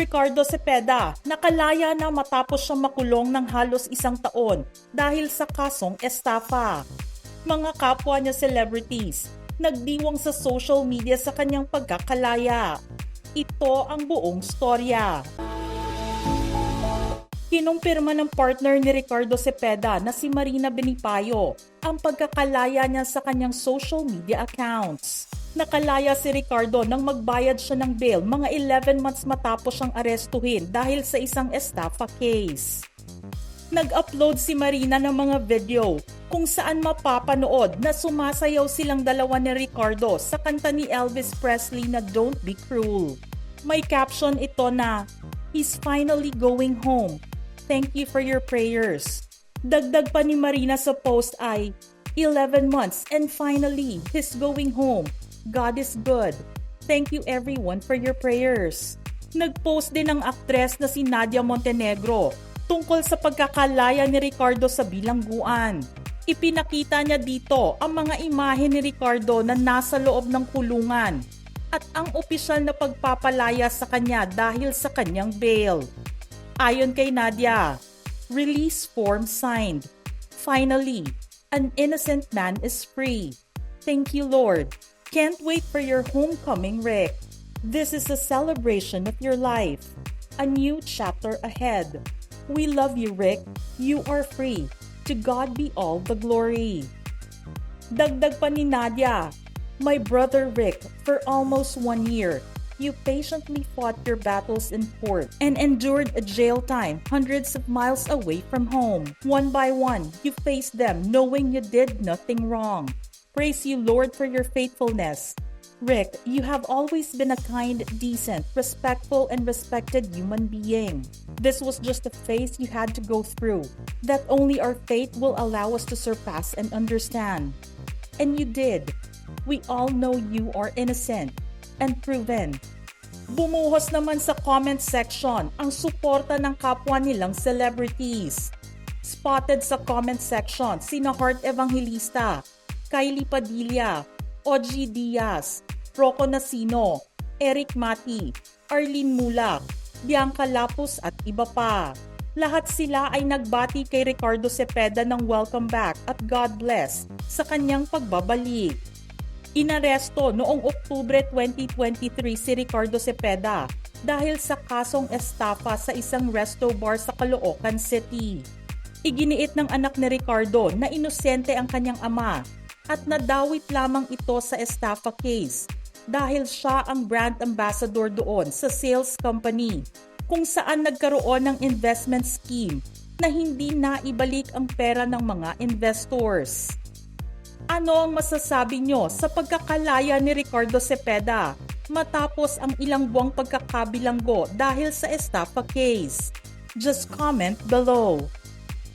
Ricardo Cepeda, nakalaya na matapos siyang makulong ng halos 1 taon dahil sa kasong estafa. Mga kapwa niya celebrities, nagdiwang sa social media sa kanyang pagkakalaya. Ito ang buong storya. Kinumpirma ng partner ni Ricardo Cepeda na si Marina Benipayo ang pagkakalaya niya sa kanyang social media accounts. Nakalaya si Ricardo nang magbayad siya ng bail mga 11 months matapos siyang arestuhin dahil sa isang estafa case. Nag-upload si Marina ng mga video kung saan mapapanood na sumasayaw silang dalawa ni Ricardo sa kanta ni Elvis Presley na Don't Be Cruel. May caption ito na, "He's finally going home. Thank you for your prayers." Dagdag pa ni Marina sa post ay, 11 months and finally, he's going home. God is good. Thank you everyone for your prayers. Nag-post din ang aktres na si Nadia Montenegro tungkol sa pagkakalaya ni Ricardo sa bilangguan. Ipinakita niya dito ang mga imahe ni Ricardo na nasa loob ng kulungan at ang opisyal na pagpapalaya sa kanya dahil sa kanyang bail. Ayon kay Nadia, release form signed. Finally, an innocent man is free. Thank you, Lord. Can't wait for your homecoming, Rick. This is a celebration of your life. A new chapter ahead. We love you, Rick. You are free. To God be all the glory. Dagdag pa ni Nadia, my brother Rick, for almost 1 year, you patiently fought your battles in court and endured a jail time hundreds of miles away from home. One by one, you faced them knowing you did nothing wrong. Praise you, Lord, for your faithfulness. Rick, you have always been a kind, decent, respectful, and respected human being. This was just a phase you had to go through that only our faith will allow us to surpass and understand. And you did. We all know you are innocent and proven. Bumuhos naman sa comment section ang suporta ng kapwa nilang celebrities. Spotted sa comment section sina Heart Evangelista, Kylie Padilla, Ogie Diaz, Rocco Nacino, Eric Mati, Arlene Mulak, Bianca Lapus at iba pa. Lahat sila ay nagbati kay Ricardo Cepeda ng welcome back at God bless sa kanyang pagbabalik. Inaresto noong Oktubre 2023 si Ricardo Cepeda dahil sa kasong estafa sa isang resto bar sa Caloocan City. Iginiit ng anak ni Ricardo na inosente ang kanyang ama at nadawit lamang ito sa estafa case dahil siya ang brand ambassador doon sa sales company kung saan nagkaroon ng investment scheme na hindi naibalik ang pera ng mga investors. Ano ang masasabi nyo sa pagkakalaya ni Ricardo Cepeda matapos ang ilang buwang pagkakabilanggo dahil sa estafa case? Just comment below.